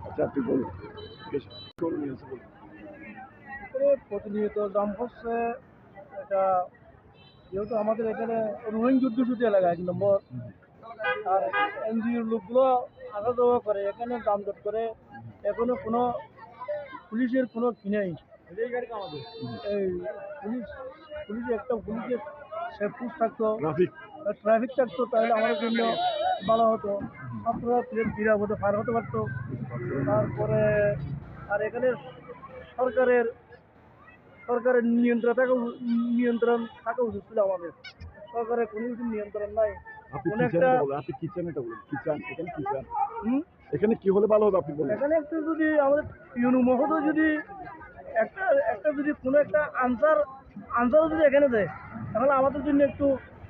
আচ্ছা, আপনি বলুন প্রতিনিয়ত দাম হচ্ছে এটা, যেহেতু আমাদের এখানে রোহিঙ্গা যুদ্ধ এলাকা 1 নম্বর, আর এনজিওর লোকগুলো আসা যাওয়া করে, এখানে দাম দর করে। এখনো কোনো পুলিশের কোনো কি নেই। এই পুলিশ পুলিশের সেফটি থাকতো, ট্রাফিক থাকতো, তাহলে আমাদের জন্য ভালো হতো। ছাত্ররা নিরাপদে পার হতে পারতো। তারপরে আর এখানে সরকারের সরকারের নিয়ন্ত্রণ থাকা উচিত ছিল আমাদের। সরকারের কোনো কিছু নিয়ন্ত্রণ নাই। কোনো একটা আপনি কি চান এটা বলুন, কি চান, এখানে কি চান, হুম? এখানে কি হলে ভালো হবে আপনি বলুন। এখানে একটু যদি আমাদের মহতো যদি একটা একটা যদি কোনো একটা আনসারও যদি এখানে দেয়, তাহলে আমাদের জন্য একটু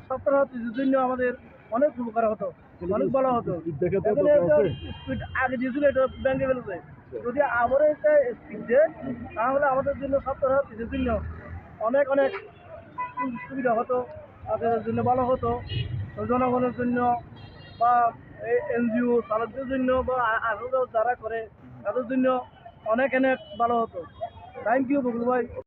ছাত্রছাত্রীদের জন্য আমাদের অনেক উপকার হতো, অনেক ভালো হতো। দেখে তো এখানে দরকার একটা আছে। স্পিড আগে দিয়েছিল, এটা ব্যাংকে ফেলেছে। যদি আবারও একটা স্পিড দেয়, তাহলে আমাদের জন্য ছাত্রছাত্রীদের জন্য অনেক অনেক সুবিধা হতো, তাদের জন্য ভালো হতো, জনগণের জন্য বা এনজিও চালকদের জন্য বা আসলে যারা করে তাদের জন্য অনেক অনেক ভালো হতো। থ্যাংক ইউ বকুল ভাই।